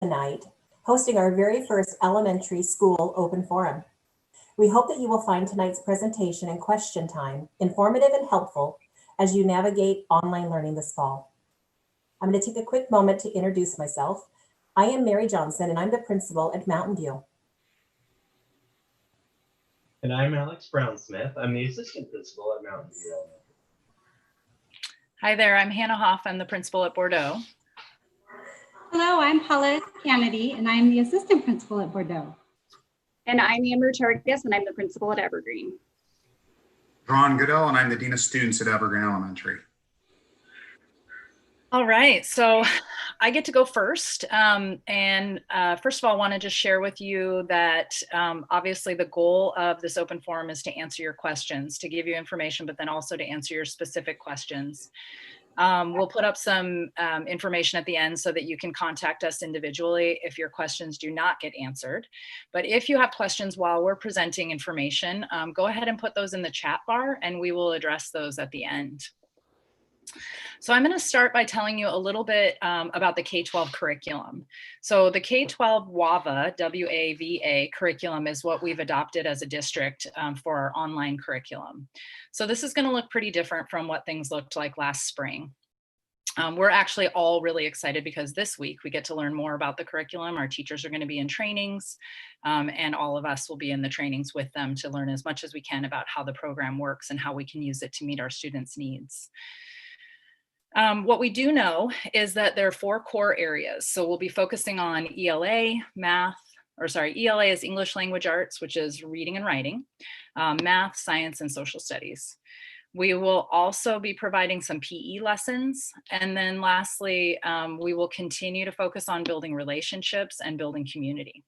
tonight, hosting our very first elementary school open forum. We hope that you will find tonight's presentation and question time informative and helpful as you navigate online learning this fall. I'm going to take a quick moment to introduce myself. I am Mary Johnson, and I'm the principal at Mountain View. And I'm Alex Brown-Smith. I'm the assistant principal at Mountain View Elementary. Hi there, I'm Hannah Hoff. I'm the principal at Bordeaux. Hello, I'm Paula Kennedy, and I'm the assistant principal at Bordeaux. And I'm Amber Chargas, and I'm the principal at Evergreen. Ron Goodell, and I'm the dean of students at Evergreen Elementary. All right, so I get to go first. First of all, I want to just share with you that obviously the goal of this open forum is to answer your questions, to give you information, but then also to answer your specific questions. We'll put up some information at the end so that you can contact us individually if your questions do not get answered. But if you have questions while we're presenting information, go ahead and put those in the chat bar and we will address those at the end. So I'm going to start by telling you a little bit about the K-12 curriculum. So the K-12 WAVA, W-A-V-A curriculum is what we've adopted as a district for our online curriculum. So this is going to look pretty different from what things looked like last spring. We're actually all really excited because this week we get to learn more about the curriculum. Our teachers are going to be in trainings and all of us will be in the trainings with them to learn as much as we can about how the program works and how we can use it to meet our students' needs. What we do know is that there are 4 core areas. So we'll be focusing on ELA, ELA is English Language Arts, which is reading and writing, math, science, and social studies. We will also be providing some PE lessons. And then lastly, we will continue to focus on building relationships and building community.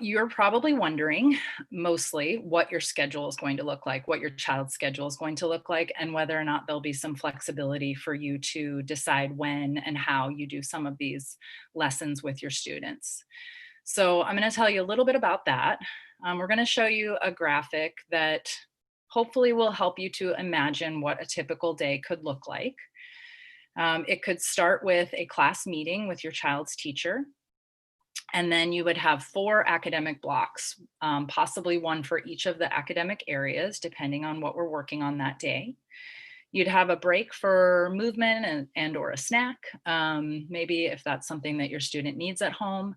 You're probably wondering mostly what your schedule is going to look like, what your child's schedule is going to look like, and whether or not there'll be some flexibility for you to decide when and how you do some of these lessons with your students. So I'm going to tell you a little bit about that. We're going to show you a graphic that hopefully will help you to imagine what a typical day could look like. It could start with a class meeting with your child's teacher. And then you would have 4 academic blocks, possibly one for each of the academic areas, depending on what we're working on that day. You'd have a break for movement and or a snack, maybe if that's something that your student needs at home.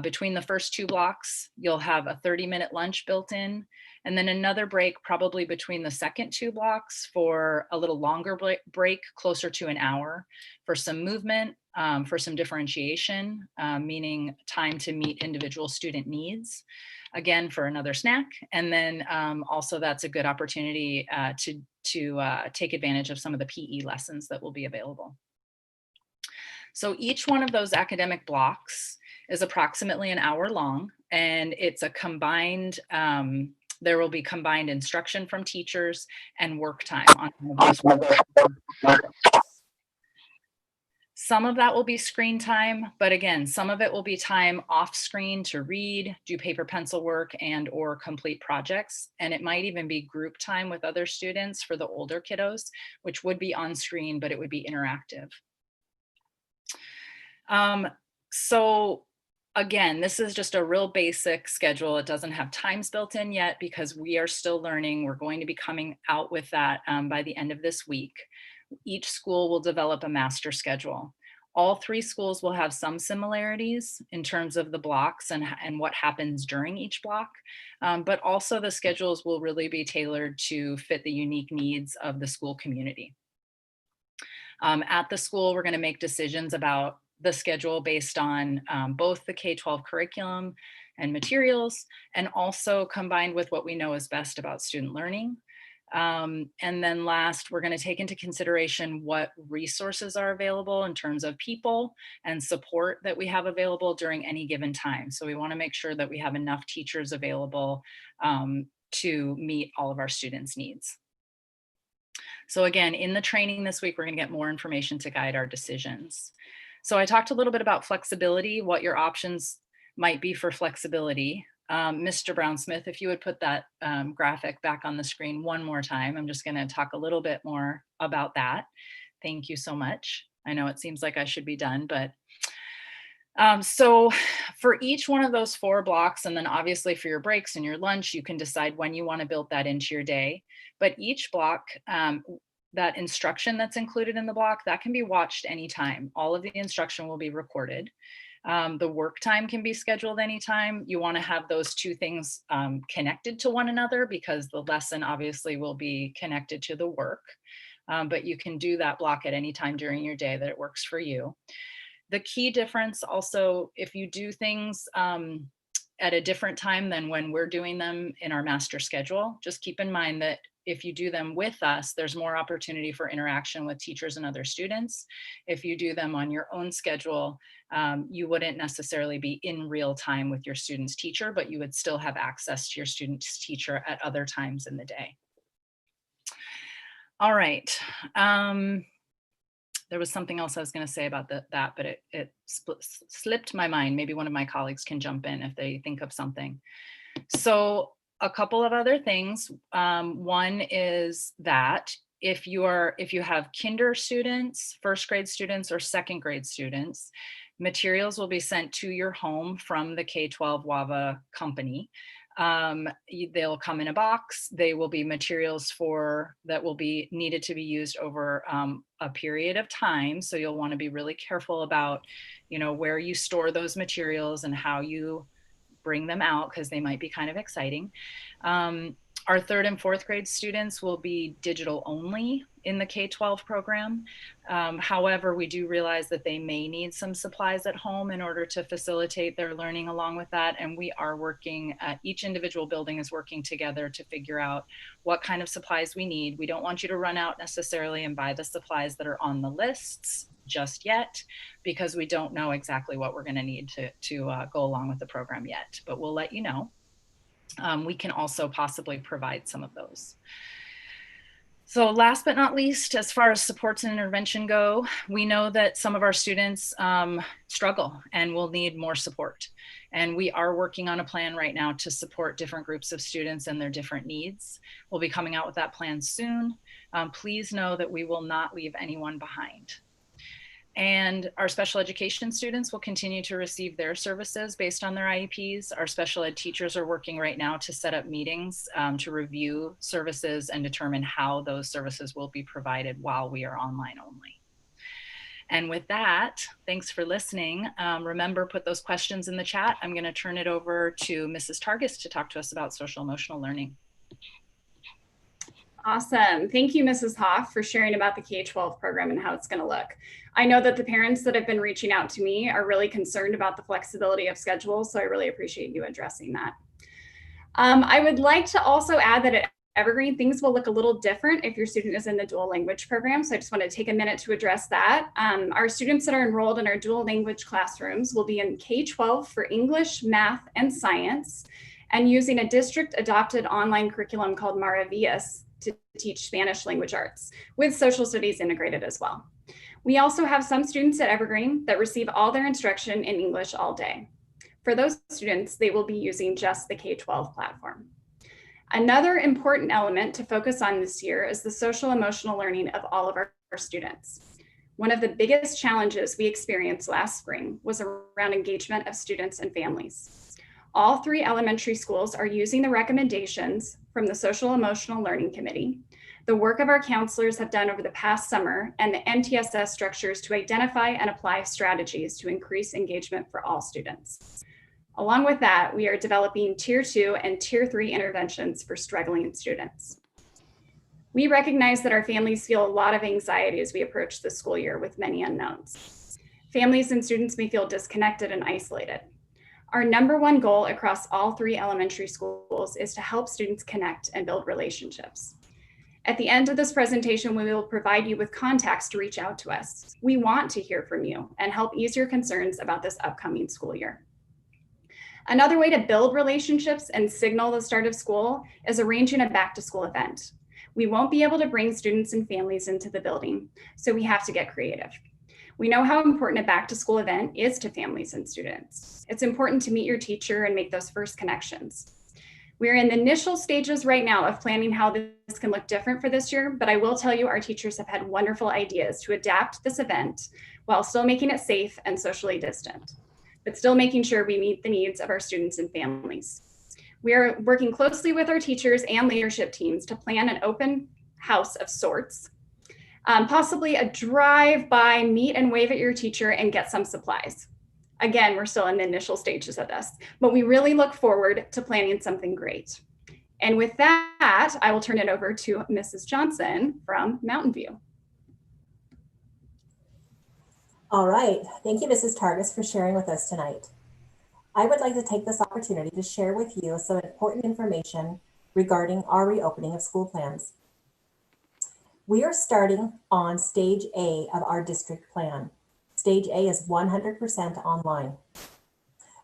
Between the first 2 blocks, you'll have a 30-minute lunch built in, and then another break probably between the second 2 blocks for a little longer break, closer to an hour, for some movement, for some differentiation, meaning time to meet individual student needs, again for another snack, and then also that's a good opportunity to take advantage of some of the PE lessons that will be available. So each one of those academic blocks is approximately an hour long, and it's a combined, there will be combined instruction from teachers and work time on those. Some of that will be screen time, but again, some of it will be time off screen to read, do paper pencil work, and or complete projects. And it might even be group time with other students for the older kiddos, which would be on screen, but it would be interactive. So again, this is just a real basic schedule. It doesn't have times built in yet because we are still learning. We're going to be coming out with that by the end of this week. Each school will develop a master schedule. All 3 schools will have some similarities in terms of the blocks and what happens during each block, but also the schedules will really be tailored to fit the unique needs of the school community. At the school, we're going to make decisions about the schedule based on both the K-12 curriculum and materials, and also combined with what we know is best about student learning. And then last, we're going to take into consideration what resources are available in terms of people and support that we have available during any given time. So we want to make sure that we have enough teachers available to meet all of our students' needs. So again, in the training this week, we're going to get more information to guide our decisions. So I talked a little bit about flexibility, what your options might be for flexibility. Mr. Brown-Smith, if you would put that graphic back on the screen one more time. I'm just going to talk a little bit more about that. Thank you so much. I know it seems like I should be done, but so for each one of those 4 blocks, and then obviously for your breaks and your lunch, you can decide when you want to build that into your day. But each block, that instruction that's included in the block, that can be watched anytime. All of the instruction will be recorded. The work time can be scheduled anytime. You want to have those 2 things connected to one another, because the lesson obviously will be connected to the work. But you can do that block at any time during your day that it works for you. The key difference also, if you do things at a different time than when we're doing them in our master schedule, just keep in mind that if you do them with us, there's more opportunity for interaction with teachers and other students. If you do them on your own schedule, you wouldn't necessarily be in real time with your student's teacher, but you would still have access to your student's teacher at other times in the day. All right. There was something else I was going to say about that, but it slipped my mind. Maybe one of my colleagues can jump in if they think of something. So a couple of other things. One is that if you have kinder students, first grade students, or second grade students, materials will be sent to your home from the K-12 WAVA company. They'll come in a box. They will be materials that will be needed to be used over a period of time. So you'll want to be really careful about, where you store those materials and how you bring them out, because they might be kind of exciting. Our third and fourth grade students will be digital only in the K-12 program. However, we do realize that they may need some supplies at home in order to facilitate their learning along with that. And we are working, each individual building is working together to figure out what kind of supplies we need. We don't want you to run out necessarily and buy the supplies that are on the lists just yet, because we don't know exactly what we're going to need to go along with the program yet, but we'll let you know. We can also possibly provide some of those. So last but not least, as far as supports and intervention go, we know that some of our students struggle and will need more support. And we are working on a plan right now to support different groups of students and their different needs. We'll be coming out with that plan soon. Please know that we will not leave anyone behind. And our special education students will continue to receive their services based on their IEPs. Our special ed teachers are working right now to set up meetings to review services and determine how those services will be provided while we are online only. And with that, thanks for listening. Remember, put those questions in the chat. I'm going to turn it over to Mrs. Targis to talk to us about social emotional learning. Awesome. Thank you, Mrs. Hoff, for sharing about the K-12 program and how it's going to look. I know that the parents that have been reaching out to me are really concerned about the flexibility of schedules, so I really appreciate you addressing that. I would like to also add that at Evergreen, things will look a little different if your student is in the dual language program, so I just want to take a minute to address that. Our students that are enrolled in our dual language classrooms will be in K-12 for English, math, and science, and using a district adopted online curriculum called Maravillas to teach Spanish language arts, with social studies integrated as well. We also have some students at Evergreen that receive all their instruction in English all day. For those students, they will be using just the K-12 platform. Another important element to focus on this year is the social emotional learning of all of our students. One of the biggest challenges we experienced last spring was around engagement of students and families. All 3 elementary schools are using the recommendations from the Social Emotional Learning Committee, the work of our counselors have done over the past summer, and the MTSS structures to identify and apply strategies to increase engagement for all students. Along with that, we are developing Tier 2 and Tier 3 interventions for struggling students. We recognize that our families feel a lot of anxiety as we approach the school year with many unknowns. Families and students may feel disconnected and isolated. Our #1 goal across all 3 elementary schools is to help students connect and build relationships. At the end of this presentation, we will provide you with contacts to reach out to us. We want to hear from you and help ease your concerns about this upcoming school year. Another way to build relationships and signal the start of school is arranging a back to school event. We won't be able to bring students and families into the building, so we have to get creative. We know how important a back to school event is to families and students. It's important to meet your teacher and make those first connections. We're in the initial stages right now of planning how this can look different for this year, but I will tell you our teachers have had wonderful ideas to adapt this event while still making it safe and socially distant, but still making sure we meet the needs of our students and families. We are working closely with our teachers and leadership teams to plan an open house of sorts, possibly a drive-by, meet and wave at your teacher and get some supplies. Again, we're still in the initial stages of this, but we really look forward to planning something great. And with that, I will turn it over to Mrs. Johnson from Mountain View. All right. Thank you, Mrs. Targus, for sharing with us tonight. I would like to take this opportunity to share with you some important information regarding our reopening of school plans. We are starting on stage A of our district plan. Stage A is 100% online.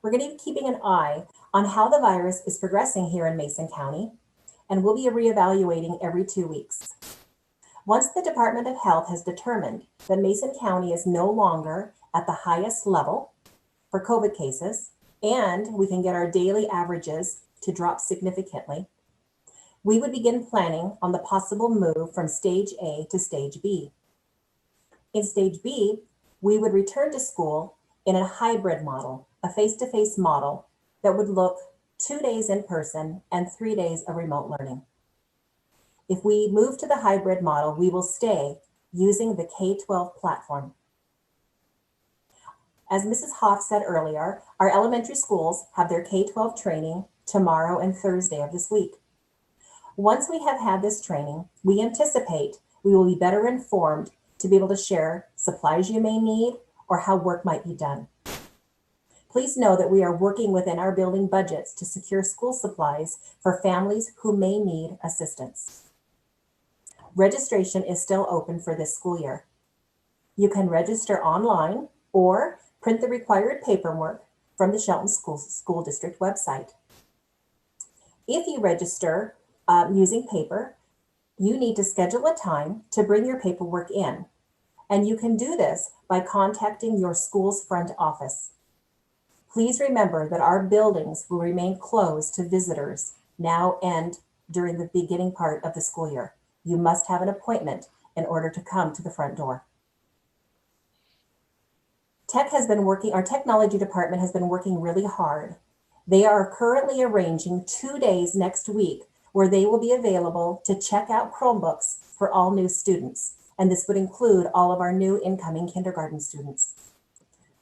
We're going to be keeping an eye on how the virus is progressing here in Mason County, and we'll be reevaluating every 2 weeks. Once the Department of Health has determined that Mason County is no longer at the highest level for COVID cases, and we can get our daily averages to drop significantly, we would begin planning on the possible move from stage A to stage B. In stage B, we would return to school in a hybrid model, a face-to-face model that would look 2 days in person and 3 days of remote learning. If we move to the hybrid model, we will stay using the K-12 platform. As Mrs. Hoff said earlier, our elementary schools have their K-12 training tomorrow and Thursday of this week. Once we have had this training, we anticipate we will be better informed to be able to share supplies you may need or how work might be done. Please know that we are working within our building budgets to secure school supplies for families who may need assistance. Registration is still open for this school year. You can register online or print the required paperwork from the Shelton School District website. If you register using paper, you need to schedule a time to bring your paperwork in. And you can do this by contacting your school's front office. Please remember that our buildings will remain closed to visitors now and during the beginning part of the school year. You must have an appointment in order to come to the front door. Our technology department has been working really hard. They are currently arranging 2 days next week where they will be available to check out Chromebooks for all new students. And this would include all of our new incoming kindergarten students.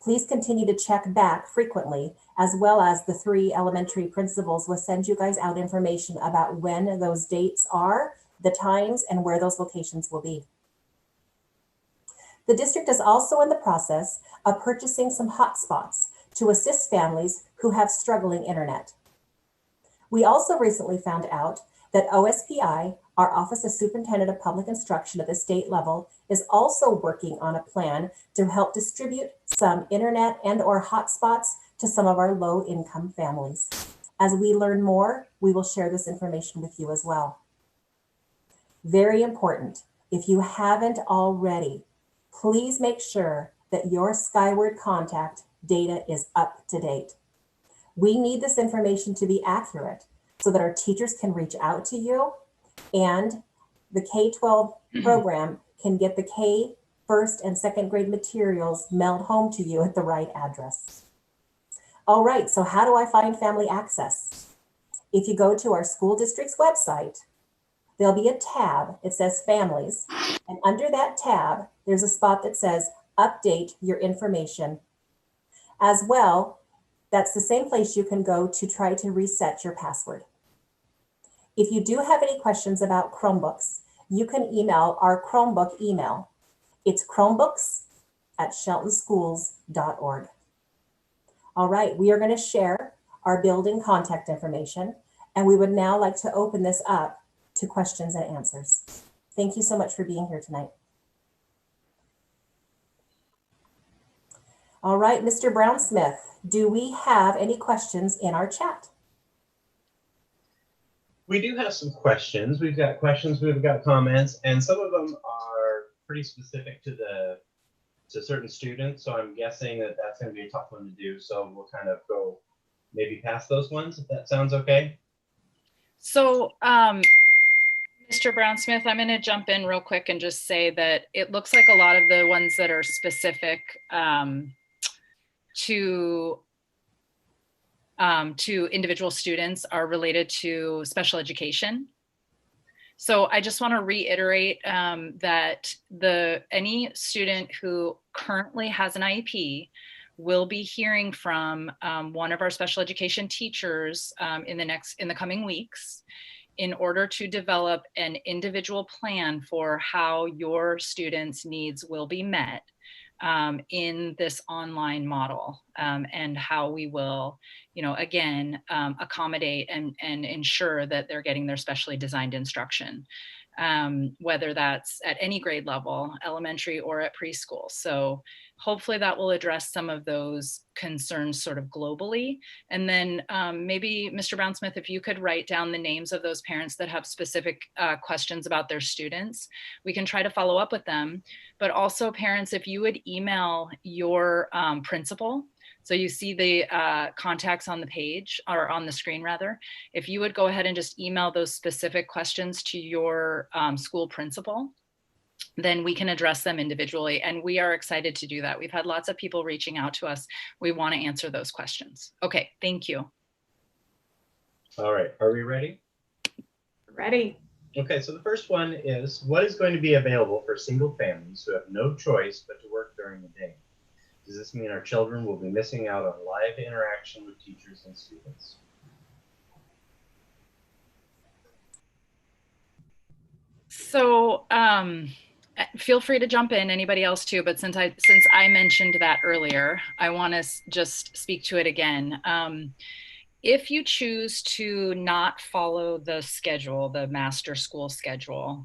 Please continue to check back frequently, as well as the 3 elementary principals will send you guys out information about when those dates are, the times, and where those locations will be. The district is also in the process of purchasing some hotspots to assist families who have struggling internet. We also recently found out that OSPI, our Office of Superintendent of Public Instruction at the state level, is also working on a plan to help distribute some internet and/or hotspots to some of our low-income families. As we learn more, we will share this information with you as well. Very important, if you haven't already, please make sure that your Skyward Contact data is up to date. We need this information to be accurate so that our teachers can reach out to you and the K-12 program can get the K first and second grade materials mailed home to you at the right address. All right, so how do I find family access? If you go to our school district's website, there'll be a tab, it says families, and under that tab, there's a spot that says update your information. As well, that's the same place you can go to try to reset your password. If you do have any questions about Chromebooks, you can email our Chromebook email. It's chromebooks@sheltonschools.org. All right, we are going to share our building contact information, and we would now like to open this up to questions and answers. Thank you so much for being here tonight. All right, Mr. Brown-Smith, do we have any questions in our chat? We do have some questions. We've got questions, we've got comments, and some of them are pretty specific to certain students. So I'm guessing that that's going to be a tough one to do. So we'll kind of go maybe past those ones, if that sounds okay. So, Mr. Brown-Smith, I'm going to jump in real quick and just say that it looks like a lot of the ones that are specific to individual students are related to special education. So I just want to reiterate that any student who currently has an IEP will be hearing from one of our special education teachers in the coming weeks in order to develop an individual plan for how your students' needs will be met in this online model, and how we will, again, accommodate and ensure that they're getting their specially designed instruction, whether that's at any grade level, elementary or at preschool. So hopefully that will address some of those concerns sort of globally. And then maybe Mr. Brown-Smith, if you could write down the names of those parents that have specific questions about their students, we can try to follow up with them. But also parents, if you would email your principal, so you see the contacts on the page, or on the screen rather, if you would go ahead and just email those specific questions to your school principal, then we can address them individually. And we are excited to do that. We've had lots of people reaching out to us. We want to answer those questions. Okay, thank you. All right, are we ready? Ready. Okay, so the first one is, what is going to be available for single families who have no choice but to work during the day? Does this mean our children will be missing out on live interaction with teachers and students? So feel free to jump in, anybody else too, but since I mentioned that earlier, I want to just speak to it again. If you choose to not follow the schedule, the master school schedule,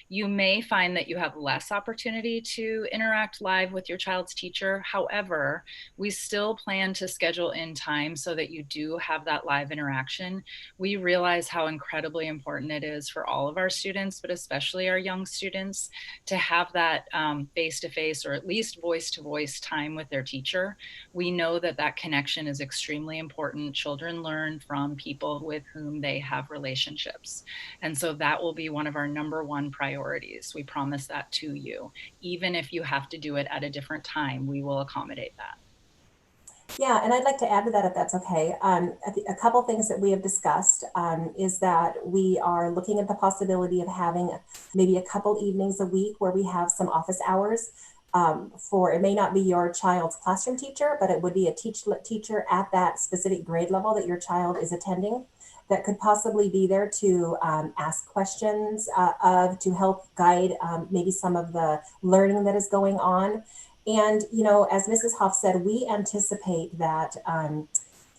you may find that you have less opportunity to interact live with your child's teacher. However, we still plan to schedule in time so that you do have that live interaction. We realize how incredibly important it is for all of our students, but especially our young students, to have that face-to-face or at least voice-to-voice time with their teacher. We know that that connection is extremely important. Children learn from people with whom they have relationships. And so that will be one of our #1 priorities. We promise that to you. Even if you have to do it at a different time, we will accommodate that. Yeah, and I'd like to add to that, if that's okay. A couple things that we have discussed is that we are looking at the possibility of having maybe a couple evenings a week where we have some office hours. It may not be your child's classroom teacher, but it would be a teacher at that specific grade level that your child is attending that could possibly be there to ask questions to help guide maybe some of the learning that is going on. And, as Mrs. Hoff said, we anticipate that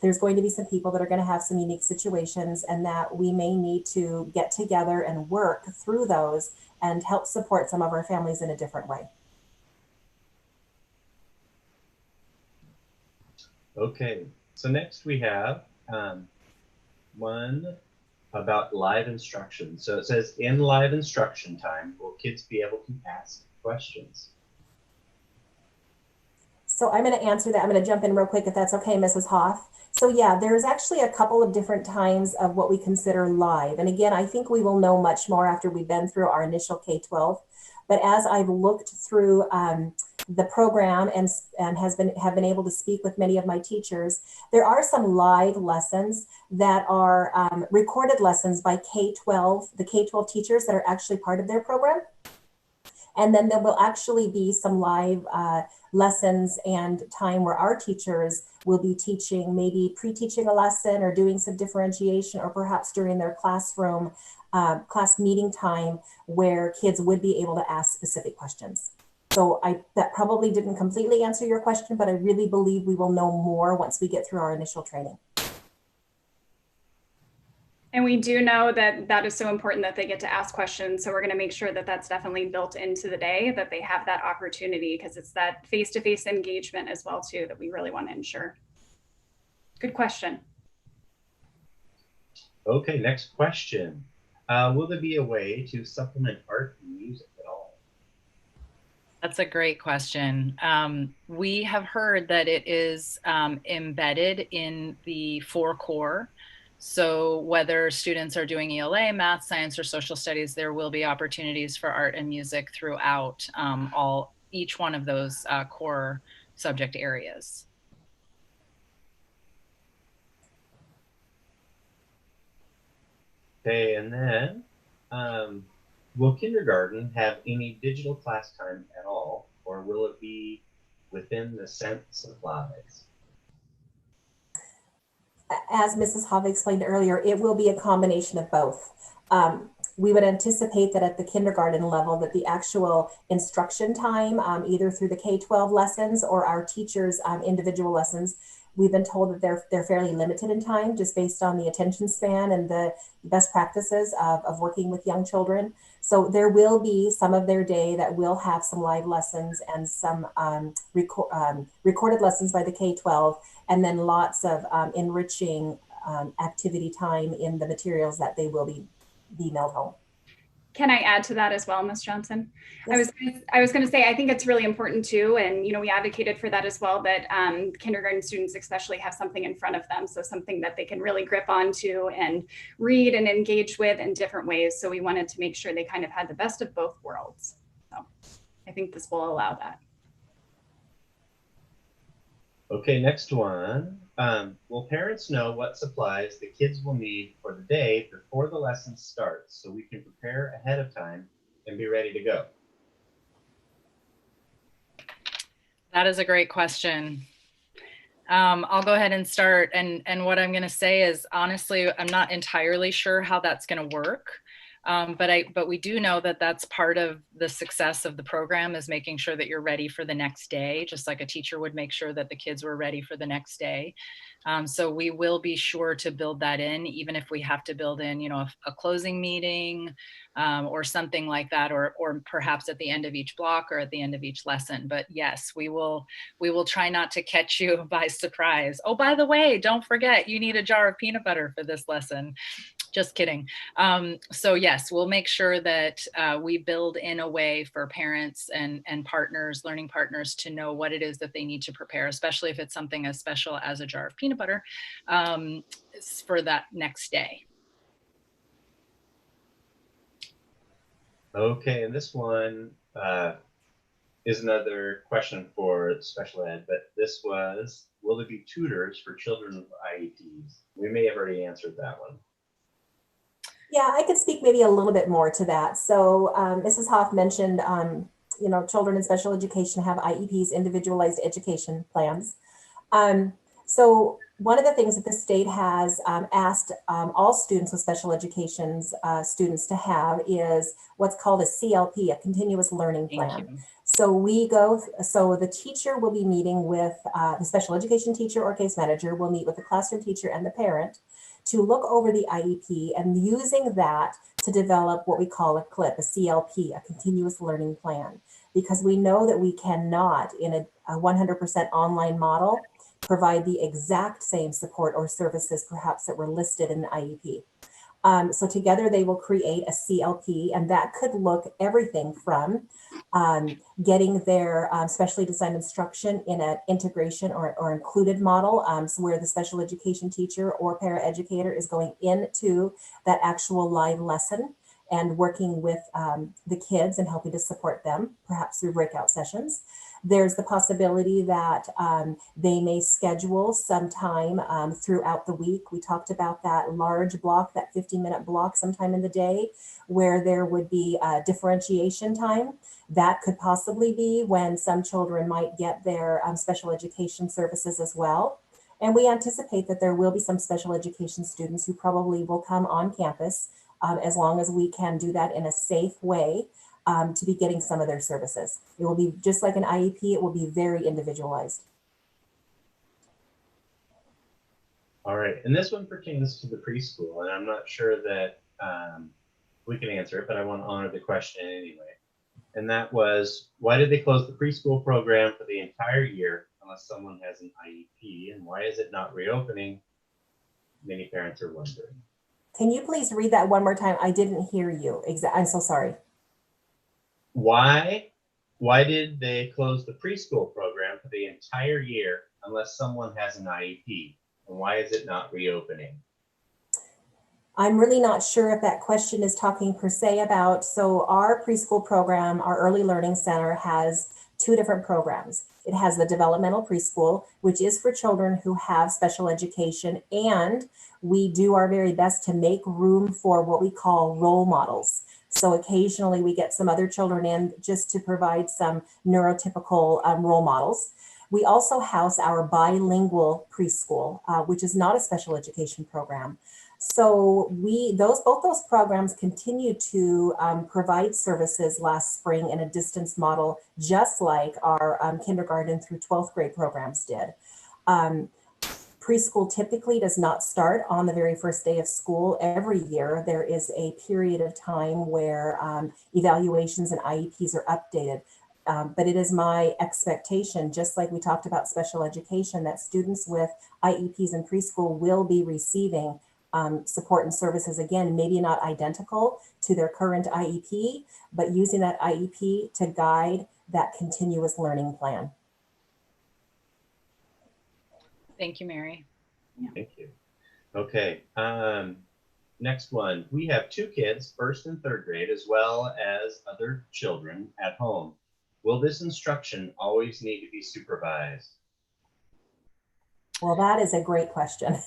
there's going to be some people that are going to have some unique situations, and that we may need to get together and work through those and help support some of our families in a different way. Okay, so next we have one about live instruction. So it says, in live instruction time, will kids be able to ask questions? So I'm going to answer that. I'm going to jump in real quick if that's okay, Mrs. Hoff. So yeah, there's actually a couple of different times of what we consider live. And again, I think we will know much more after we've been through our initial K-12. But as I've looked through the program and have been able to speak with many of my teachers, there are some live lessons that are recorded lessons by the K-12 teachers that are actually part of their program. And then there will actually be some live lessons and time where our teachers will be teaching, maybe pre-teaching a lesson or doing some differentiation, or perhaps during their classroom class meeting time where kids would be able to ask specific questions. So that probably didn't completely answer your question, but I really believe we will know more once we get through our initial training. And we do know that that is so important that they get to ask questions. So we're going to make sure that that's definitely built into the day, that they have that opportunity, because it's that face-to-face engagement as well too that we really want to ensure. Good question. Okay, next question. Will there be a way to supplement art and music at all? That's a great question. We have heard that it is embedded in the 4 core So whether students are doing ELA, math, science, or social studies, there will be opportunities for art and music throughout each one of those core subject areas. Okay, and then will kindergarten have any digital class time at all, or will it be within the sent supplies? As Mrs. Hava explained earlier, it will be a combination of both. We would anticipate that at the kindergarten level that the actual instruction time, either through the K-12 lessons or our teachers' individual lessons, we've been told that they're fairly limited in time just based on the attention span and the best practices of working with young children. So there will be some of their day that will have some live lessons and some recorded lessons by the K-12, and then lots of enriching activity time in the materials that they will be mailed home. Can I add to that as well, Ms. Johnson? Yes. I was going to say, I think it's really important too, and we advocated for that as well, that kindergarten students especially have something in front of them, so something that they can really grip onto and read and engage with in different ways. So we wanted to make sure they kind of had the best of both worlds. So I think this will allow that. Okay, next one. Will parents know what supplies the kids will need for the day before the lesson starts so we can prepare ahead of time and be ready to go? That is a great question. I'll go ahead and start. And what I'm going to say is, honestly, I'm not entirely sure how that's going to work. But we do know that that's part of the success of the program, is making sure that you're ready for the next day, just like a teacher would make sure that the kids were ready for the next day. So we will be sure to build that in, even if we have to build in, a closing meeting or something like that, or perhaps at the end of each block or at the end of each lesson. But yes, we will try not to catch you by surprise. Oh, by the way, don't forget, you need a jar of peanut butter for this lesson. Just kidding. So yes, we'll make sure that we build in a way for parents and partners, learning partners, to know what it is that they need to prepare, especially if it's something as special as a jar of peanut butter for that next day. Okay, and this one is another question for special ed, but this was, will there be tutors for children with IEPs? We may have already answered that one. Yeah, I could speak maybe a little bit more to that. So Mrs. Hoff mentioned, children in special education have IEPs, individualized education plans. So one of the things that the state has asked all students with special education students to have is what's called a CLP, a continuous learning plan. So so the teacher will be meeting with the special education teacher or case manager will meet with the classroom teacher and the parent to look over the IEP and using that to develop what we call a CLIP, a CLP, a continuous learning plan, because we know that we cannot, in a 100% online model, provide the exact same support or services perhaps that were listed in the IEP. So together they will create a CLP, and that could look everything from getting their specially designed instruction in an integration or included model, so where the special education teacher or paraeducator is going into that actual live lesson and working with the kids and helping to support them, perhaps through breakout sessions. There's the possibility that they may schedule some time throughout the week. We talked about that large block, that 15-minute block sometime in the day, where there would be differentiation time. That could possibly be when some children might get their special education services as well. And we anticipate that there will be some special education students who probably will come on campus as long as we can do that in a safe way. To be getting some of their services. It will be just like an IEP, it will be very individualized. All right, and this one pertains to the preschool, and I'm not sure that we can answer it, but I want to honor the question anyway. And that was, why did they close the preschool program for the entire year unless someone has an IEP, and why is it not reopening? Many parents are wondering. Can you please read that one more time? I didn't hear you. I'm so sorry. Why did they close the preschool program for the entire year unless someone has an IEP? And why is it not reopening? I'm really not sure if that question is talking per se about, so our preschool program, our early learning center has two different programs. It has the developmental preschool, which is for children who have special education, and we do our very best to make room for what we call role models. So occasionally we get some other children in just to provide some neurotypical role models. We also house our bilingual preschool, which is not a special education program. So both those programs continue to provide services last spring in a distance model, just like our kindergarten through 12th grade programs did. Preschool typically does not start on the very first day of school. Every year, there is a period of time where evaluations and IEPs are updated. But it is my expectation, just like we talked about special education, that students with IEPs in preschool will be receiving support and services, again, maybe not identical to their current IEP, but using that IEP to guide that continuous learning plan. Thank you, Mary. Thank you. Okay, next one. We have two kids, first and third grade, as well as other children at home. Will this instruction always need to be supervised? Well, that is a great question.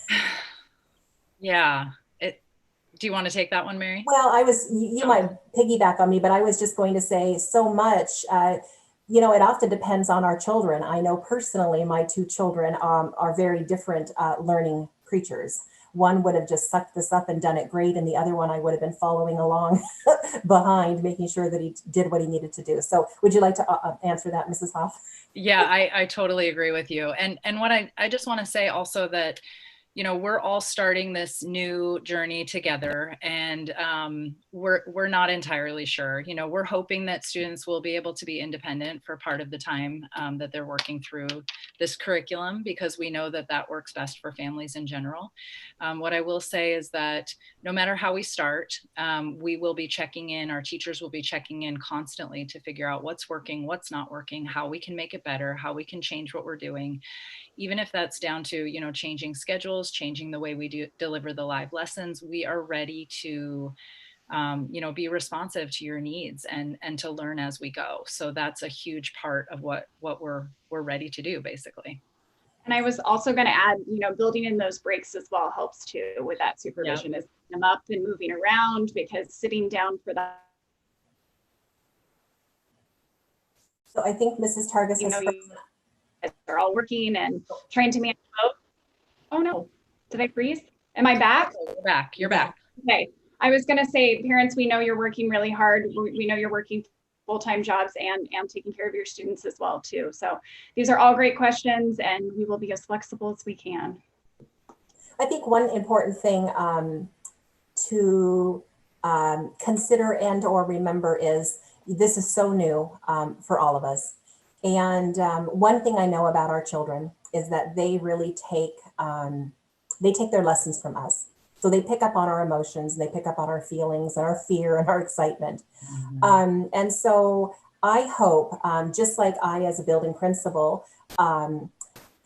Yeah. Do you want to take that one, Mary? Well, you might piggyback on me, but I was just going to say so much. It often depends on our children. I know personally, my two children are very different learning creatures. One would have just sucked this up and done it great, and the other one I would have been following along behind, making sure that he did what he needed to do. So would you like to answer that, Mrs. Hoff? Yeah, I totally agree with you. And what I just want to say also that, we're all starting this new journey together, and we're not entirely sure. We're hoping that students will be able to be independent for part of the time that they're working through this curriculum, because we know that that works best for families in general. What I will say is that no matter how we start, we will be checking in, our teachers will be checking in constantly to figure out what's working, what's not working, how we can make it better, how we can change what we're doing. Even if that's down to, changing schedules, changing the way we deliver the live lessons, we are ready to, be responsive to your needs and to learn as we go. So that's a huge part of what we're ready to do, basically. And I was also going to add, building in those breaks as well helps too with that supervision, is them up and moving around, because sitting down for that. So I think Mrs. Targus They're all working and trying to manage both. Oh no, did I freeze? Am I back? You're back. You're back. Okay. I was going to say, parents, we know you're working really hard. We know you're working full-time jobs and taking care of your students as well too. So these are all great questions, and we will be as flexible as we can. I think one important thing to consider and or remember is this is so new for all of us. And one thing I know about our children is that they really take their lessons from us. So they pick up on our emotions, they pick up on our feelings and our fear and our excitement. Mm-hmm. And so I hope, just like I as a building principal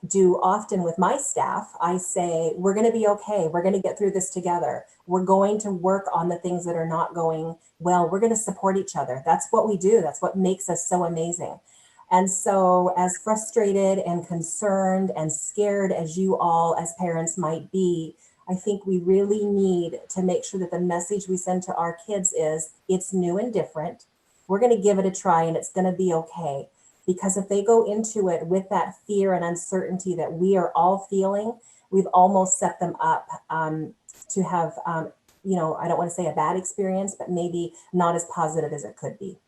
do often with my staff, I say, we're going to be okay. We're going to get through this together. We're going to work on the things that are not going well. We're going to support each other. That's what we do. That's what makes us so amazing. And so as frustrated and concerned and scared as you all as parents might be, I think we really need to make sure that the message we send to our kids is it's new and different. We're going to give it a try and it's going to be okay. Because if they go into it with that fear and uncertainty that we are all feeling, we've almost set them up to have, I don't want to say a bad experience, but maybe not as positive as it could be.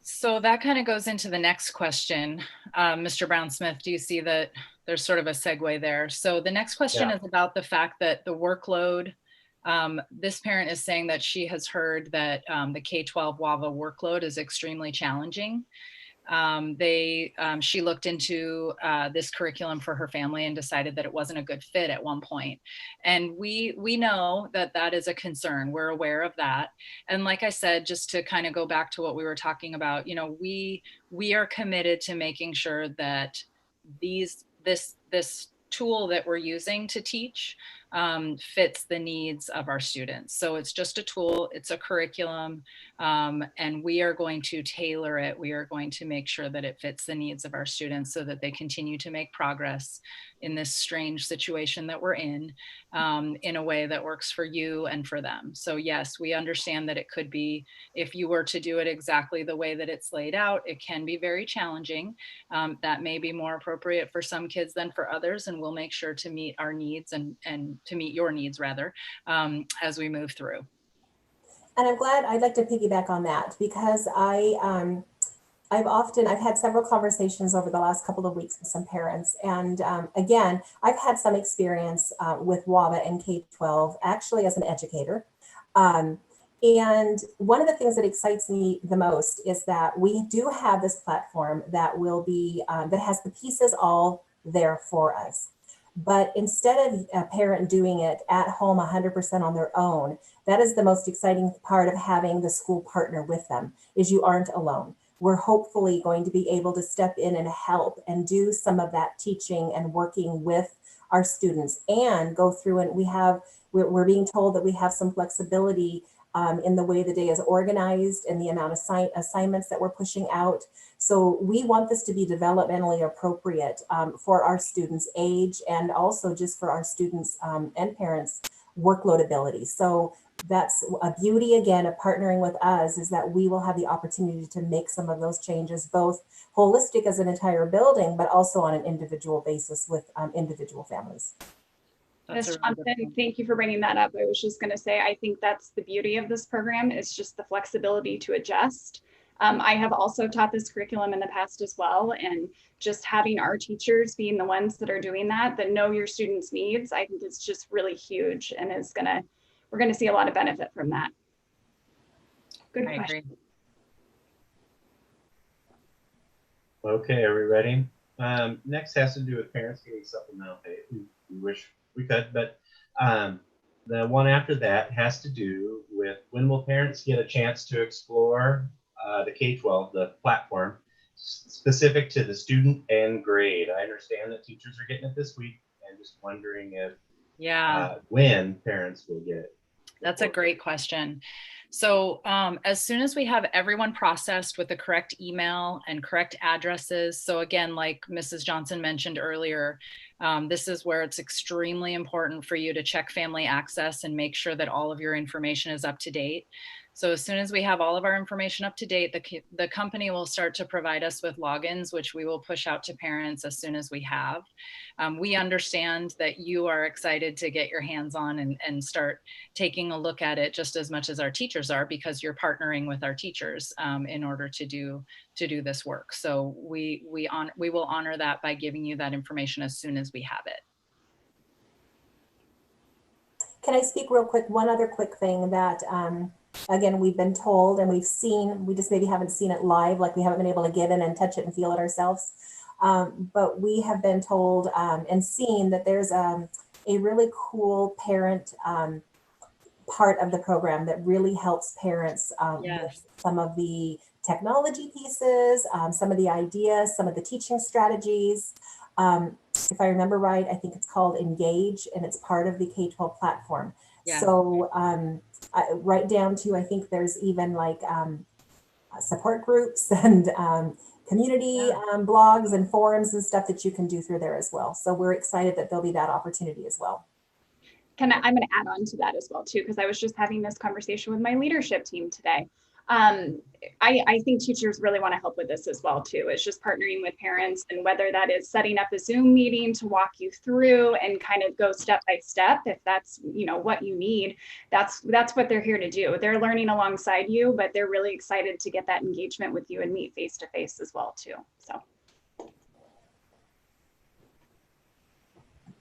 So that kind of goes into the next question. Mr. Brown-Smith, do you see that there's sort of a segue there? So the next question is about the fact that the workload, this parent is saying that she has heard that the K-12 WAVA workload is extremely challenging. She looked into this curriculum for her family and decided that it wasn't a good fit at one point. And we know that that is a concern. We're aware of that. And like I said, just to kind of go back to what we were talking about, we are committed to making sure that this tool that we're using to teach fits the needs of our students. So it's just a tool, it's a curriculum, and we are going to tailor it. We are going to make sure that it fits the needs of our students so that they continue to make progress in this strange situation that we're in a way that works for you and for them. So yes, we understand that it could be, if you were to do it exactly the way that it's laid out, it can be very challenging. That may be more appropriate for some kids than for others, and we'll make sure to meet our needs and to meet your needs rather, as we move through. And I'm glad, I'd like to piggyback on that because I've had several conversations over the last couple of weeks with some parents. And again, I've had some experience with WABA and K-12 actually as an educator. And one of the things that excites me the most is that we do have this platform that will be, that has the pieces all there for us. But instead of a parent doing it at home 100% on their own, that is the most exciting part of having the school partner with them, is you aren't alone. We're hopefully going to be able to step in and help and do some of that teaching and working with our students and go through, and we're being told that we have some flexibility in the way the day is organized and the amount of assignments that we're pushing out. So we want this to be developmentally appropriate for our students' age and also just for our students and parents' workload ability. So that's a beauty, again, of partnering with us, is that we will have the opportunity to make some of those changes, both holistic as an entire building, but also on an individual basis with individual families. Ms. Johnson, thank you for bringing that up. I was just going to say, I think that's the beauty of this program, is just the flexibility to adjust. I have also taught this curriculum in the past as well, and just having our teachers being the ones that are doing that know your students' needs, I think it's just really huge, and we're going to see a lot of benefit from that. Good question. Agree. Okay, are we ready? Next has to do with parents getting supplemental pay. We wish we could, but the one after that has to do with when will parents get a chance to explore the K-12, the platform, specific to the student and grade. I understand that teachers are getting it this week, and just wondering if when parents will get it. That's a great question. So as soon as we have everyone processed with the correct email and correct addresses, so again, like Mrs. Johnson mentioned earlier, this is where it's extremely important for you to check Family Access and make sure that all of your information is up to date. So as soon as we have all of our information up to date, the company will start to provide us with logins, which we will push out to parents as soon as we have. We understand that you are excited to get your hands on and start taking a look at it just as much as our teachers are, because you're partnering with our teachers in order to do this work. So we will honor that by giving you that information as soon as we have it. Can I speak real quick? One other quick thing that, again, we've been told and we've seen, we just maybe haven't seen it live, like we haven't been able to get in and touch it and feel it ourselves. But we have been told and seen that there's a really cool parent part of the program that really helps parents with some of the technology pieces, some of the ideas, some of the teaching strategies. If I remember right, I think it's called Engage, and it's part of the K-12 platform. Yeah. So right down to, I think there's even like support groups and community blogs and forums and stuff that you can do through there as well. So we're excited that there'll be that opportunity as well. I'm going to add on to that as well too, because I was just having this conversation with my leadership team today. I think teachers really want to help with this as well too. It's just partnering with parents, and whether that is setting up a Zoom meeting to walk you through and kind of go step by step, if that's what you need, that's what they're here to do. They're learning alongside you, but they're really excited to get that engagement with you and meet face to face as well too. So.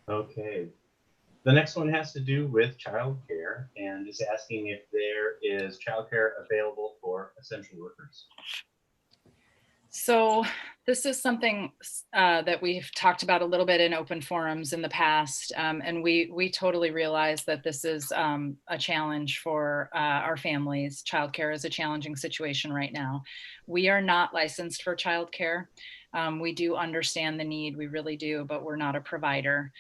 Okay. The next one has to do with childcare, and is asking if there is childcare available for essential workers. So this is something that we've talked about a little bit in open forums in the past, and we totally realize that this is a challenge for our families. Childcare is a challenging situation right now. We are not licensed for childcare. We do understand the need, we really do, but we're not a provider.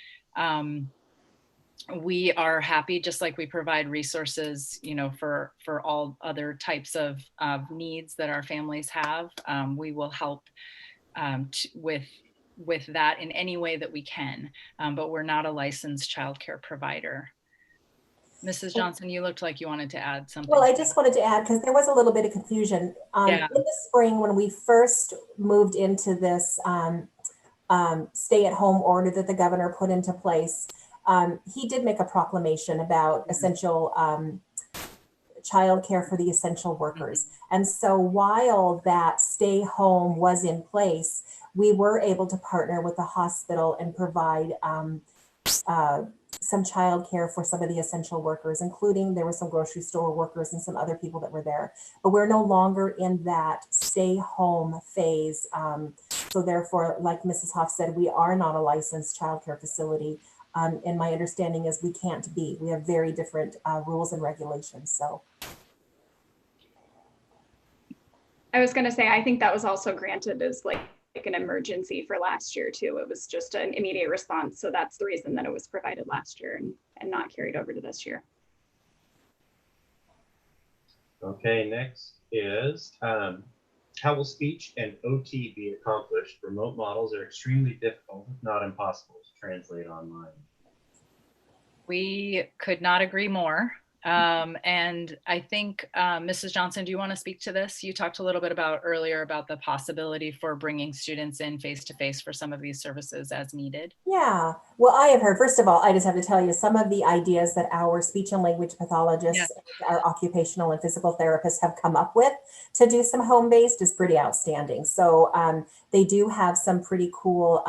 we are happy, just like we provide resources, for all other types of needs that our families have. We will help with that in any way that we can, but we're not a licensed childcare provider. Mrs. Johnson, you looked like you wanted to add something. Well, I just wanted to add, because there was a little bit of confusion. Yeah. In the spring, when we first moved into this stay-at-home order that the governor put into place, he did make a proclamation about essential childcare for the essential workers. And so while that stay home was in place, we were able to partner with the hospital and provide some childcare for some of the essential workers, including there were some grocery store workers and some other people that were there. But we're no longer in that stay home phase. So therefore, like Mrs. Hoff said, we are not a licensed childcare facility. And my understanding is we can't be. We have very different rules and regulations. So I was going to say, I think that was also granted as like an emergency for last year too. It was just an immediate response. So that's the reason that it was provided last year and not carried over to this year. Okay, next is how will speech and OT be accomplished? Remote models are extremely difficult, if not impossible, to translate online. We could not agree more. And I think, Mrs. Johnson, do you want to speak to this? You talked a little bit earlier about the possibility for bringing students in face-to-face for some of these services as needed. yeah, well, I have heard, first of all, I just have to tell you, some of the ideas that our speech and language pathologists, our occupational and physical therapists have come up with to do some home-based is pretty outstanding. So they do have some pretty cool,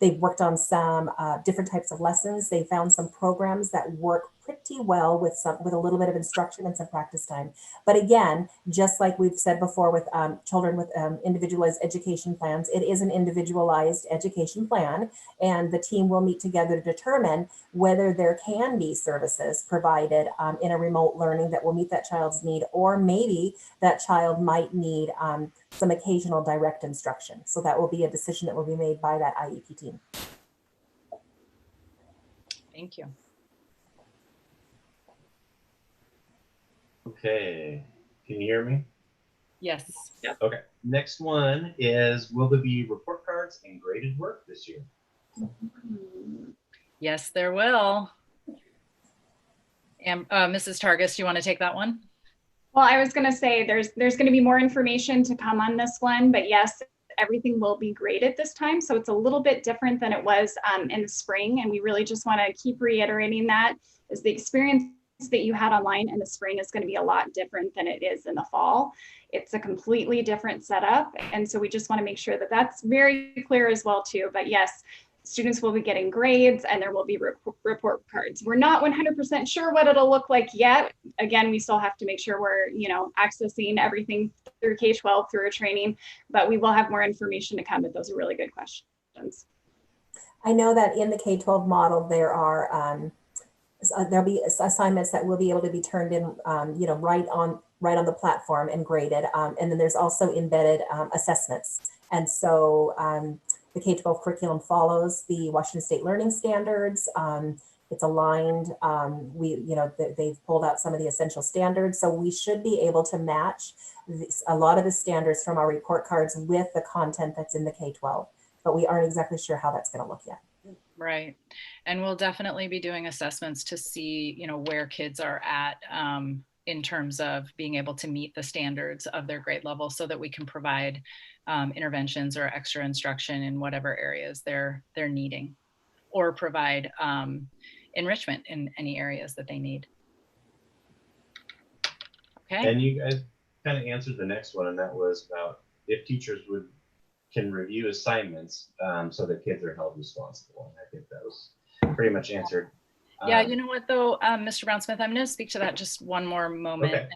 they've worked on some different types of lessons. They found some programs that work pretty well with a little bit of instruction and some practice time. But again, just like we've said before with children with individualized education plans, it is an individualized education plan, and the team will meet together to determine whether there can be services provided in a remote learning that will meet that child's need, or maybe that child might need some occasional direct instruction. So that will be a decision that will be made by that IEP team. Thank you. Okay, can you hear me? Yes. Yeah. Okay, next one is, will there be report cards and graded work this year? Yes, there will. And Mrs. Targus, do you want to take that one? Well, I was going to say there's going to be more information to come on this one, but yes, everything will be graded this time. So it's a little bit different than it was in the spring. And we really just want to keep reiterating that, is the experience that you had online in the spring is going to be a lot different than it is in the fall. It's a completely different setup. And so we just want to make sure that that's very clear as well too. But yes, students will be getting grades and there will be report cards. We're not 100% sure what it'll look like yet. Again, we still have to make sure we're, accessing everything through K-12 through a training, but we will have more information to come. But those are really good questions. I know that in the K-12 model, there are there'll be assignments that will be able to be turned in, right on the platform and graded. And then there's also embedded assessments. And so the K-12 curriculum follows the Washington State Learning Standards. It's aligned. They've pulled out some of the essential standards. So we should be able to match a lot of the standards from our report cards with the content that's in the K-12. But we aren't exactly sure how that's going to look yet. Right. And we'll definitely be doing assessments to see, where kids are at in terms of being able to meet the standards of their grade level, so that we can provide interventions or extra instruction in whatever areas they're needing, or provide enrichment in any areas that they need. Okay. And you guys kind of answered the next one, and that was about if teachers can review assignments so that kids are held responsible. And I think that was pretty much answered. Yeah, you know what though, Mr. Brown-Smith, I'm going to speak to that just one more moment. Okay.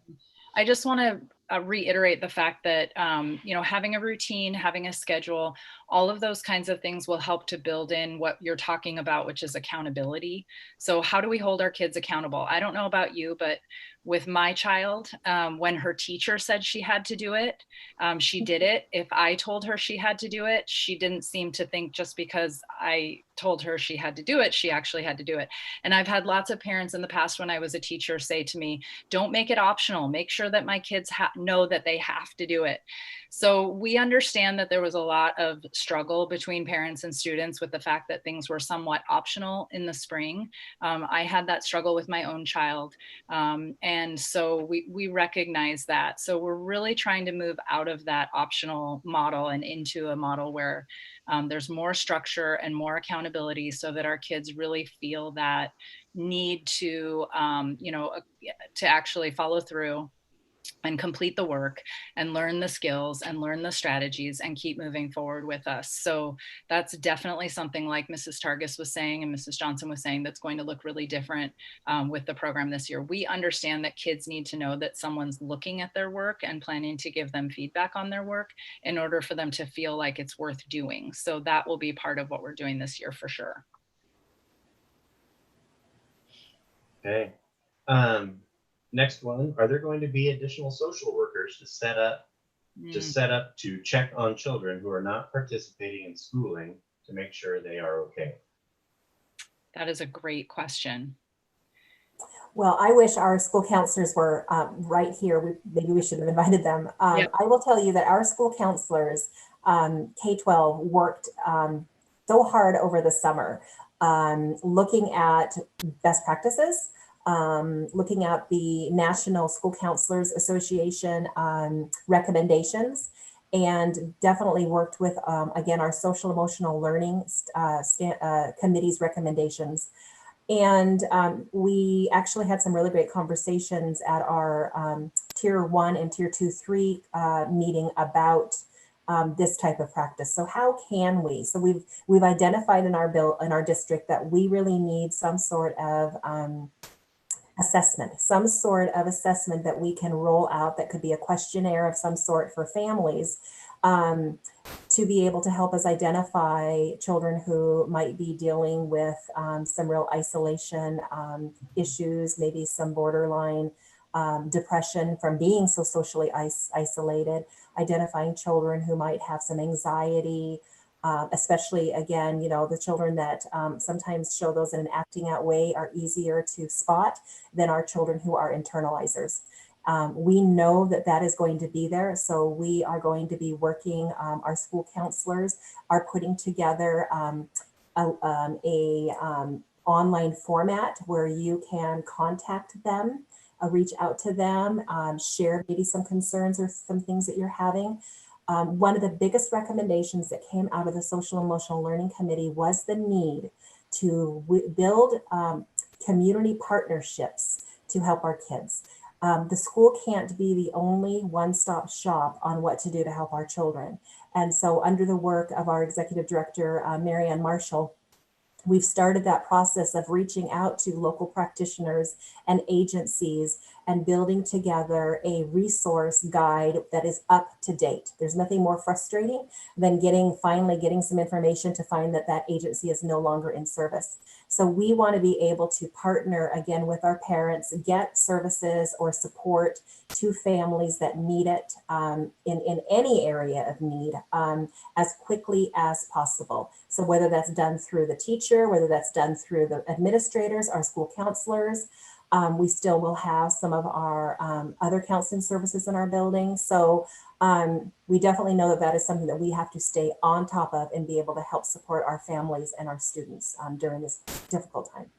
I just want to reiterate the fact that, having a routine, having a schedule, all of those kinds of things will help to build in what you're talking about, which is accountability. So how do we hold our kids accountable? I don't know about you, but With my child, when her teacher said she had to do it, she did it. If I told her she had to do it, she didn't seem to think just because I told her she had to do it, she actually had to do it. And I've had lots of parents in the past when I was a teacher say to me, don't make it optional. Make sure that my kids know that they have to do it. So we understand that there was a lot of struggle between parents and students with the fact that things were somewhat optional in the spring. I had that struggle with my own child. And so we recognize that. So we're really trying to move out of that optional model and into a model where there's more structure and more accountability so that our kids really feel that need to, to actually follow through and complete the work and learn the skills and learn the strategies and keep moving forward with us. So that's definitely something, like Mrs. Targis was saying and Mrs. Johnson was saying, that's going to look really different with the program this year. We understand that kids need to know that someone's looking at their work and planning to give them feedback on their work in order for them to feel like it's worth doing. So that will be part of what we're doing this year for sure. Okay. Next one, are there going to be additional social workers to set up to check on children who are not participating in schooling to make sure they are okay? That is a great question. Well, I wish our school counselors were right here. Maybe we should have invited them. Yep. I will tell you that our school counselors, K-12, worked so hard over the summer, looking at best practices, looking at the National School Counselors Association recommendations, and definitely worked with, again, our social emotional learning committee's recommendations. And we actually had some really great conversations at our Tier 1 and Tier 2, 3 meeting about this type of practice. So how can we? So we've identified in our district that we really need some sort of assessment that we can roll out, that could be a questionnaire of some sort for families, to be able to help us identify children who might be dealing with some real isolation issues, maybe some borderline depression from being so socially isolated, identifying children who might have some anxiety, especially, again, the children that sometimes show those in an acting out way are easier to spot than our children who are internalizers. We know that is going to be there. So we are going to be working, our school counselors are putting together online format where you can contact them, reach out to them, share maybe some concerns or some things that you're having. One of the biggest recommendations that came out of the Social Emotional Learning Committee was the need to build community partnerships to help our kids. The school can't be the only one-stop shop on what to do to help our children. And so under the work of our executive director, Marianne Marshall, we've started that process of reaching out to local practitioners and agencies and building together a resource guide that is up to date. There's nothing more frustrating than finally getting some information to find that agency is no longer in service. So we want to be able to partner again with our parents, get services or support to families that need it in any area of need as quickly as possible. So whether that's done through the teacher, whether that's done through the administrators, our school counselors, we still will have some of our other counseling services in our building. So we definitely know that is something that we have to stay on top of and be able to help support our families and our students during this difficult time.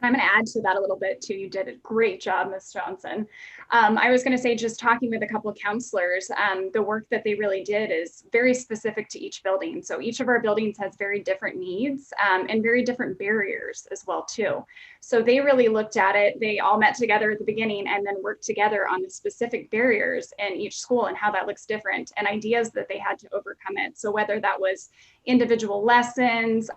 I'm going to add to that a little bit too. You did a great job, Ms. Johnson. I was going to say, just talking with a couple of counselors, the work that they really did is very specific to each building. So each of our buildings has very different needs and very different barriers as well too. So they really looked at it. They all met together at the beginning and then worked together on the specific barriers in each school and how that looks different and ideas that they had to overcome it. So whether that was individual lessons,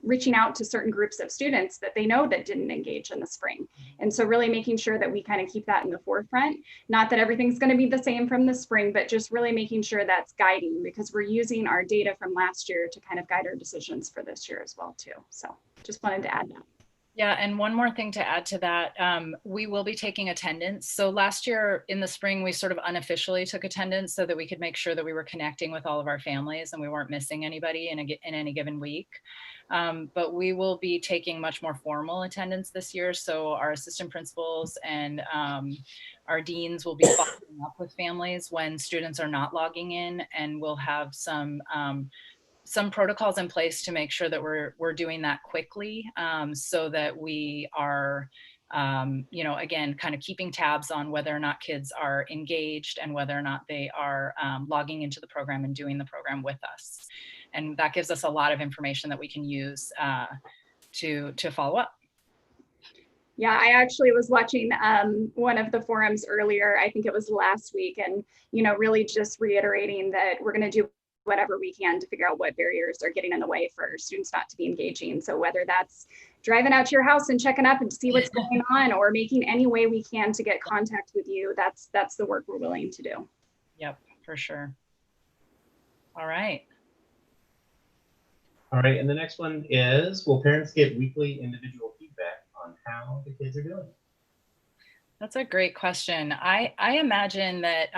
reaching out to certain groups of students that they know that didn't engage in the spring. And so really making sure that we kind of keep that in the forefront. Not that everything's going to be the same from the spring, but just really making sure that's guiding, because we're using our data from last year to kind of guide our decisions for this year as well too. So just wanted to add that. Yeah, and one more thing to add to that, we will be taking attendance. So last year in the spring, we sort of unofficially took attendance so that we could make sure that we were connecting with all of our families and we weren't missing anybody in any given week. But we will be taking much more formal attendance this year. So our assistant principals and our deans will be following up with families when students are not logging in, and we'll have some protocols in place to make sure that we're doing that quickly, so that we are, again, kind of keeping tabs on whether or not kids are engaged and whether or not they are logging into the program and doing the program with us. And that gives us a lot of information that we can use to follow up. Yeah, I actually was watching one of the forums earlier, I think it was last week, and really just reiterating that we're going to do whatever we can to figure out what barriers are getting in the way for students not to be engaging. So whether that's driving out to your house and checking up and see what's going on, or making any way we can to get contact with you, that's the work we're willing to do. Yep, for sure. All right. All right, and the next one is, will parents get weekly individual feedback on how the kids are doing? That's a great question. I imagine that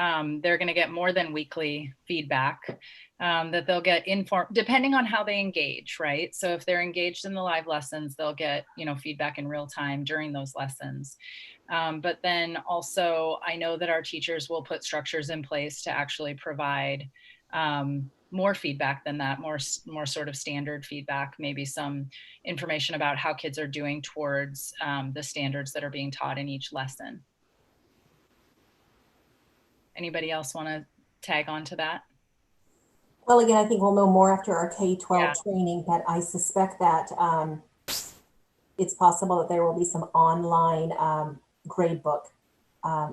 they're going to get more than weekly feedback, that they'll get depending on how they engage, right? So if they're engaged in the live lessons, they'll get, feedback in real time during those lessons. But then also, I know that our teachers will put structures in place to actually provide more feedback than that, more sort of standard feedback, maybe some information about how kids are doing towards the standards that are being taught in each lesson. Anybody else want to tag on to that? Well, again, I think we'll know more after our K-12 training, but I suspect that it's possible that there will be some online grade book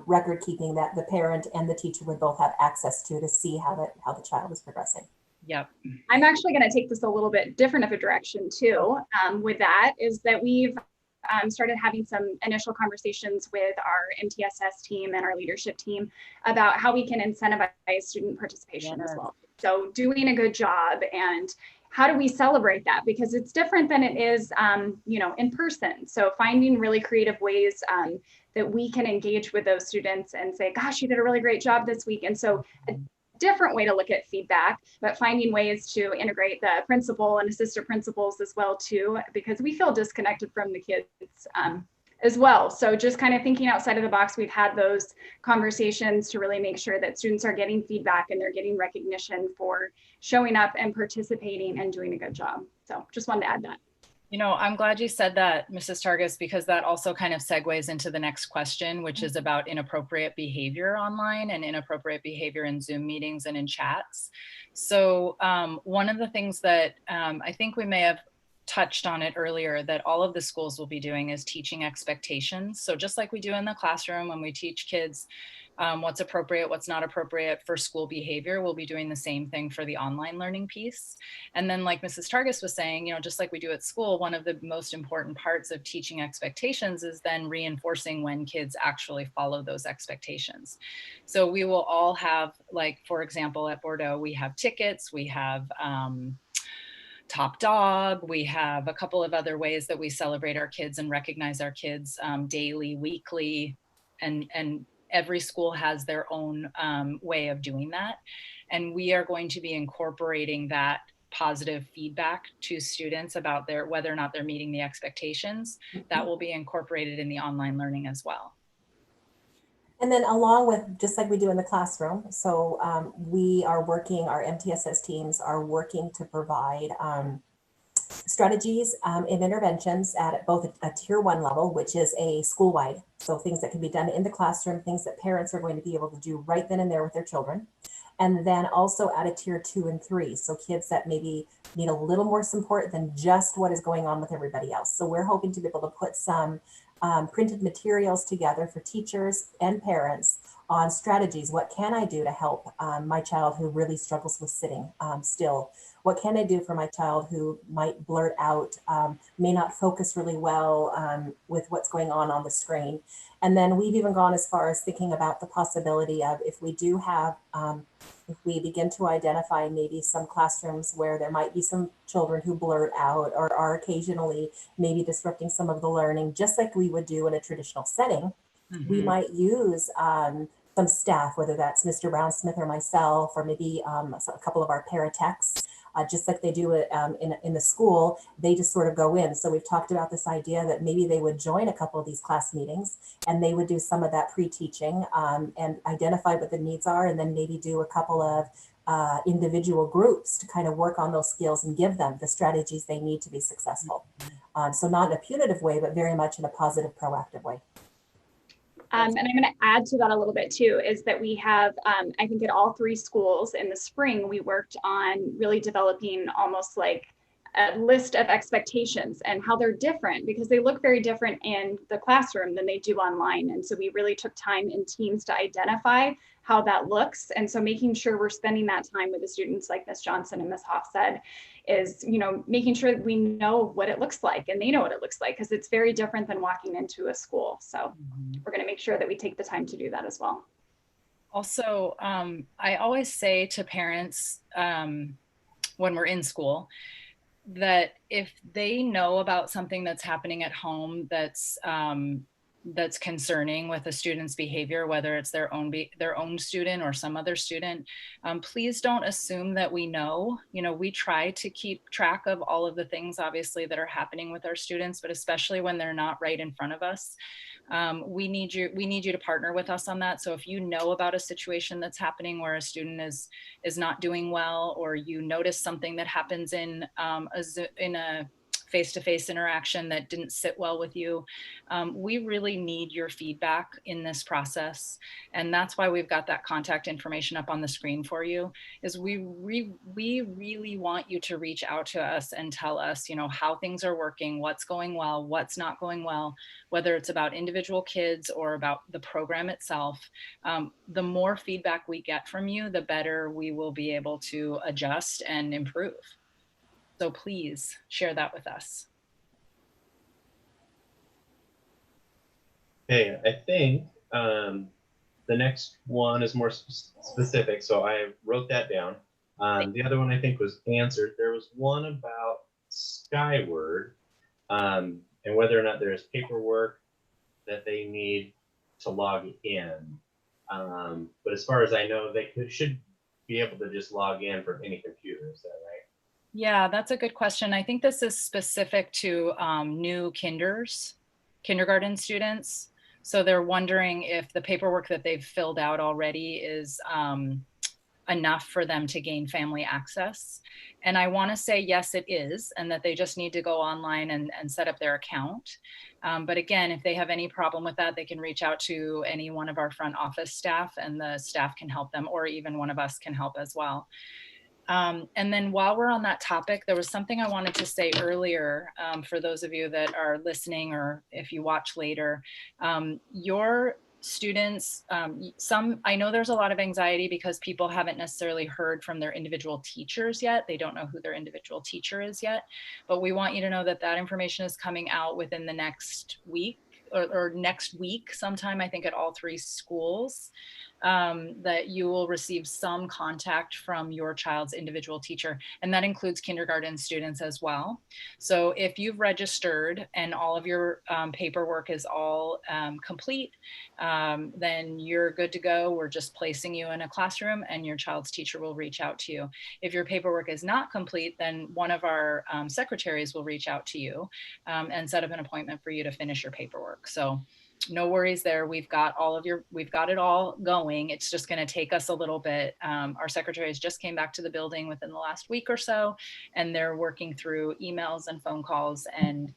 record keeping that the parent and the teacher would both have access to see how the child is progressing. Yep. I'm actually going to take this a little bit different of a direction too. With that is that we've started having some initial conversations with our MTSS team and our leadership team about how we can incentivize student participation as well. So doing a good job, and how do we celebrate that? Because it's different than it is, in person. So finding really creative ways that we can engage with those students and say, gosh, you did a really great job this week. And so a different way to look at feedback, but finding ways to integrate the principal and assistant principals as well too, because we feel disconnected from the kids as well. So just kind of thinking outside of the box, we've had those conversations to really make sure that students are getting feedback and they're getting recognition for showing up and participating and doing a good job. So just wanted to add that. I'm glad you said that, Mrs. Targis, because that also kind of segues into the next question, which is about inappropriate behavior online and inappropriate behavior in Zoom meetings and in chats. So one of the things that I think we may have touched on it earlier, that all of the schools will be doing is teaching expectations. So just like we do in the classroom when we teach kids what's appropriate, what's not appropriate for school behavior, we'll be doing the same thing for the online learning piece. And then like Mrs. Targis was saying, just like we do at school, one of the most important parts of teaching expectations is then reinforcing when kids actually follow those expectations. So we will all have, like, for example, at Bordeaux, we have tickets, we have Top Dog. We have a couple of other ways that we celebrate our kids and recognize our kids daily, weekly, and every school has their own way of doing that. And we are going to be incorporating that positive feedback to students about whether or not they're meeting the expectations. That will be incorporated in the online learning as well. And then along with, just like we do in the classroom, so our MTSS teams are working to provide strategies and interventions at both a tier 1 level, which is a school-wide, so things that can be done in the classroom, things that parents are going to be able to do right then and there with their children. And then also at a tier 2 and 3, so kids that maybe need a little more support than just what is going on with everybody else. So we're hoping to be able to put some printed materials together for teachers and parents on strategies. What can I do to help my child who really struggles with sitting still? what can I do for my child who might blurt out, may not focus really well with what's going on the screen. And then we've even gone as far as thinking about the possibility of if we do have, if we begin to identify maybe some classrooms where there might be some children who blurt out or are occasionally maybe disrupting some of the learning, just like we would do in a traditional setting, we might use some staff, whether that's Mr. Brown Smith or myself, or maybe a couple of our paratechs, just like they do it in the school, they just sort of go in. So we've talked about this idea that maybe they would join a couple of these class meetings and they would do some of that pre-teaching and identify what the needs are, and then maybe do a couple of individual groups to kind of work on those skills and give them the strategies they need to be successful. So not in a punitive way, but very much in a positive, proactive way. And I'm going to add to that a little bit too, is that we have, I think at all 3 schools in the spring, we worked on really developing almost like a list of expectations and how they're different, because they look very different in the classroom than they do online. And so we really took time in teams to identify how that looks. And so making sure we're spending that time with the students, like Ms. Johnson and Ms. Hoff said, is, you know, making sure that we know what it looks like and they know what it looks like, because it's very different than walking into a school. So we're going to make sure that we take the time to do that as well. Also, I always say to parents when we're in school that if they know about something that's happening at home that's concerning with a student's behavior, whether it's their own student or some other student, please don't assume that we know. You know, we try to keep track of all of the things, obviously, that are happening with our students, but especially when they're not right in front of us. We need you to partner with us on that. So if you know about a situation that's happening where a student is not doing well, or you notice something that happens in a face-to-face interaction that didn't sit well with you, we really need your feedback in this process. And that's why we've got that contact information up on the screen for you, is we really want you to reach out to us and tell us, you know, how things are working, what's going well, what's not going well, whether it's about individual kids or about the program itself. The more feedback we get from you, the better we will be able to adjust and improve. So please share that with us. Okay, I think the next one is more specific, so I wrote that down. The other one I think was answered. There was one about Skyward and whether or not there's paperwork that they need to log in. But as far as I know, they should be able to just log in from any computer. Is that right? Yeah, that's a good question. I think this is specific to new kindergarten students. So they're wondering if the paperwork that they've filled out already is enough for them to gain family access. And I want to say, yes, it is, and that they just need to go online and set up their account. But again, if they have any problem with that, they can reach out to any one of our front office staff, and the staff can help them, or even one of us can help as well. And then while we're on that topic, there was something I wanted to say earlier for those of you that are listening, or if you watch later, your students, I know there's a lot of anxiety because people haven't necessarily heard from their individual teachers yet. They don't know who their individual teacher is yet, but we want you to know that that information is coming out within the next week or next week sometime, I think, at all 3 schools. That you will receive some contact from your child's individual teacher, and that includes kindergarten students as well. So if you've registered and all of your paperwork is all complete, then you're good to go. We're just placing you in a classroom and your child's teacher will reach out to you. If your paperwork is not complete, then one of our secretaries will reach out to you and set up an appointment for you to finish your paperwork. So no worries there. We've got it all going. It's just going to take us a little bit. Our secretaries just came back to the building within the last week or so, and they're working through emails and phone calls and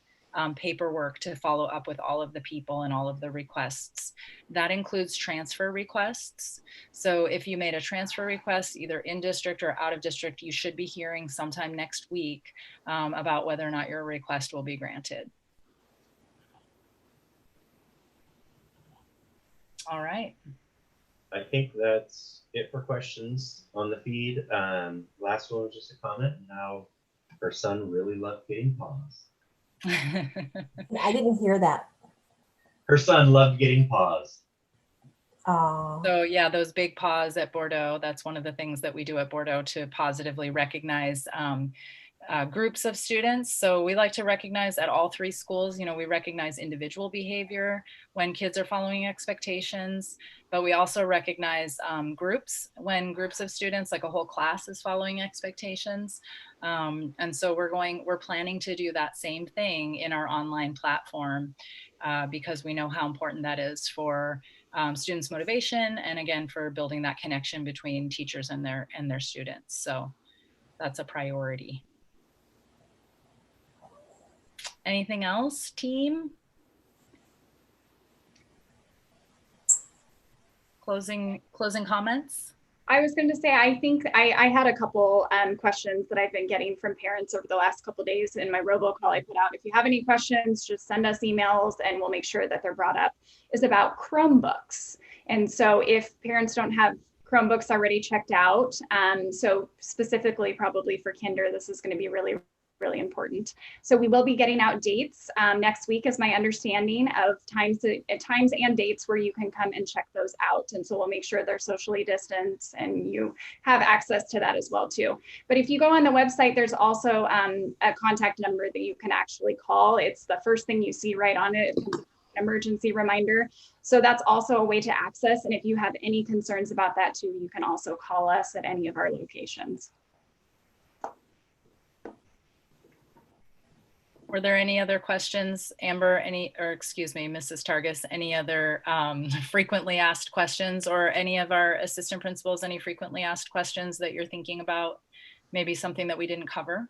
paperwork to follow up with all of the people and all of the requests. That includes transfer requests. So if you made a transfer request, either in district or out of district, you should be hearing sometime next week about whether or not your request will be granted. All right. I think that's it for questions on the feed. Last one was just a comment. Now, her son really loved getting paws. I didn't hear that. Her son loved getting paws. Oh, So yeah, those big paws at Bordeaux, that's one of the things that we do at Bordeaux to positively recognize groups of students. So we like to recognize at all three schools, you know, we recognize individual behavior when kids are following expectations, but we also recognize groups when groups of students, like a whole class, is following expectations. And so we're planning to do that same thing in our online platform because we know how important that is for students' motivation, and again, for building that connection between teachers and their students. So that's a priority. Anything else, team? Closing comments? I was going to say, I think I had a couple questions that I've been getting from parents over the last couple of days in my robocall I put out. If you have any questions, just send us emails and we'll make sure that they're brought up. Is about Chromebooks. And so if parents don't have Chromebooks already checked out, so specifically probably for kinder, this is going to be really important. So we will be getting out dates next week, is my understanding, of times and dates where you can come and check those out. And so we'll make sure they're socially distanced and you have access to that as well too. But if you go on the website, there's also a contact number that you can actually call. It's the first thing you see right on it. It's an emergency reminder. So that's also a way to access. And if you have any concerns about that too, you can also call us at any of our locations. Were there any other questions, Amber, excuse me, Mrs. Targis, any other frequently asked questions, or any of our assistant principals, any frequently asked questions that you're thinking about, maybe something that we didn't cover?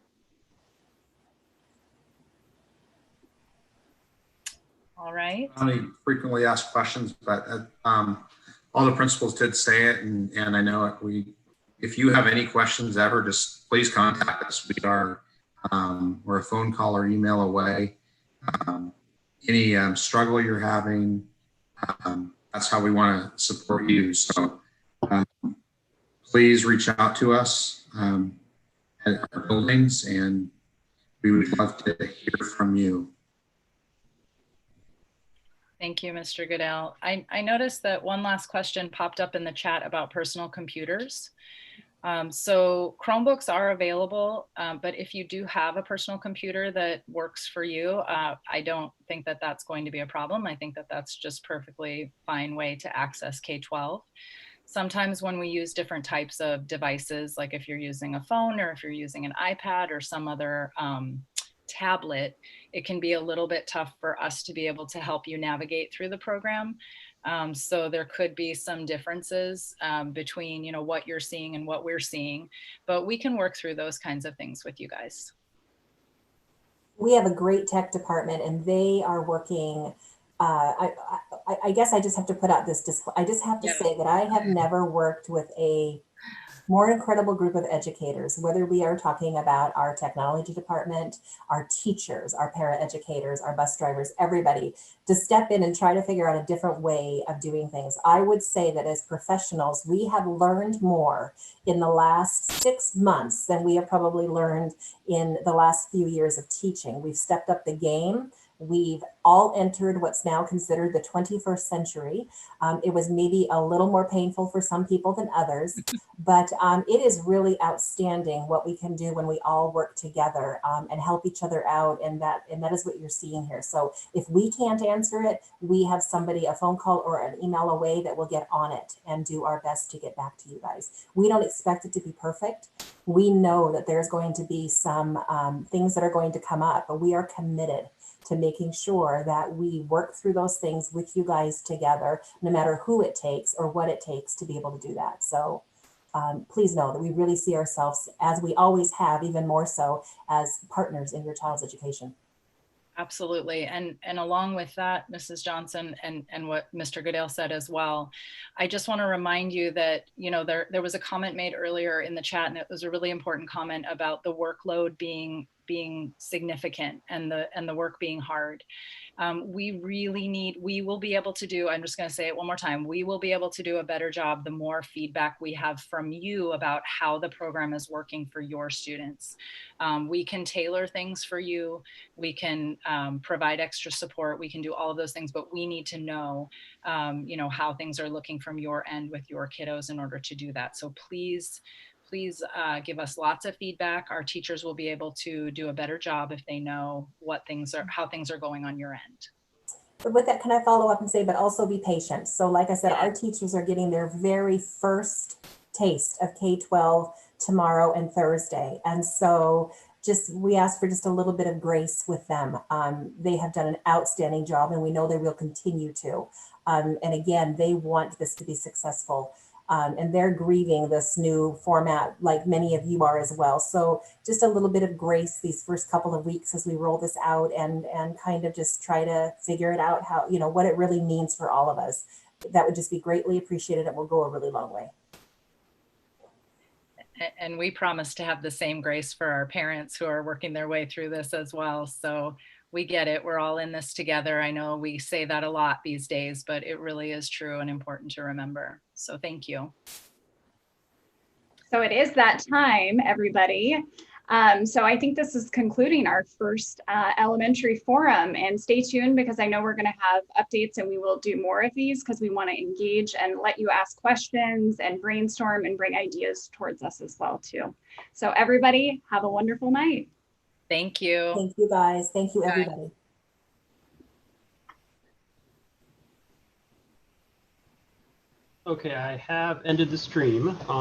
All right. Not any frequently asked questions, but all the principals did say it, and I know if you have any questions ever, just please contact us. We're a phone call or email away. Any struggle you're having, that's how we want to support you. So please reach out to us at our buildings, and we would love to hear from you. Thank you, Mr. Goodell. I noticed that one last question popped up in the chat about personal computers. So Chromebooks are available, but if you do have a personal computer that works for you, I don't think that that's going to be a problem. I think that that's just perfectly fine way to access K-12. Sometimes when we use different types of devices, like if you're using a phone or if you're using an iPad or some other tablet, it can be a little bit tough for us to be able to help you navigate through the program. So there could be some differences between, you know, what you're seeing and what we're seeing, but we can work through those kinds of things with you guys. we have a great tech department, and they are working. I guess I just have to put out this I just have to say that I have never worked with a more incredible group of educators, whether we are talking about our technology department, our teachers, our paraeducators, our bus drivers, everybody, to step in and try to figure out a different way of doing things. I would say that as professionals, we have learned more in the last 6 months than we have probably learned in the last few years of teaching. We've stepped up the game. We've all entered what's now considered the 21st century. It was maybe a little more painful for some people than others, but it is really outstanding what we can do when we all work together and help each other out. And that is what you're seeing here. So if we can't answer it, we have somebody, a phone call or an email away, that will get on it and do our best to get back to you guys. We don't expect it to be perfect. We know that there's going to be some things that are going to come up, but we are committed to making sure that we work through those things with you guys together, no matter who it takes or what it takes to be able to do that. So please know that we really see ourselves, as we always have, even more so, as partners in your child's education. Absolutely. And along with that, Mrs. Johnson, and what Mr. Goodale said as well, I just want to remind you that, you know, there was a comment made earlier in the chat, and it was a really important comment about the workload being being significant and the work being hard. We really need, we will be able to do, I'm just going to say it one more time, we will be able to do a better job the more feedback we have from you about how the program is working for your students. We can tailor things for you, we can provide extra support, we can do all of those things, but we need to know, you know, how things are looking from your end with your kiddos in order to do that. So please give us lots of feedback. Our teachers will be able to do a better job if they know what things are, how things are going on your end. But with that, can I follow up and say, but also be patient. So like I said, our teachers are getting their very first taste of K-12 tomorrow and Thursday. And so we ask for just a little bit of grace with them. They have done an outstanding job and we know they will continue to. And again, they want this to be successful. And they're grieving this new format like many of you are as well. So just a little bit of grace these first couple of weeks as we roll this out and kind of just try to figure it out how, you know, what it really means for all of us. That would just be greatly appreciated. It will go a really long way. And we promise to have the same grace for our parents who are working their way through this as well. So we get it. We're all in this together. I know we say that a lot these days, but it really is true and important to remember. So thank you. So it is that time, everybody. So I think this is concluding our first elementary forum, and stay tuned because I know we're going to have updates and we will do more of these because we want to engage and let you ask questions and brainstorm and bring ideas towards us as well too. So everybody have a wonderful night. Thank you. Thank you guys. Thank you, everybody. Bye. Okay, I have ended the stream on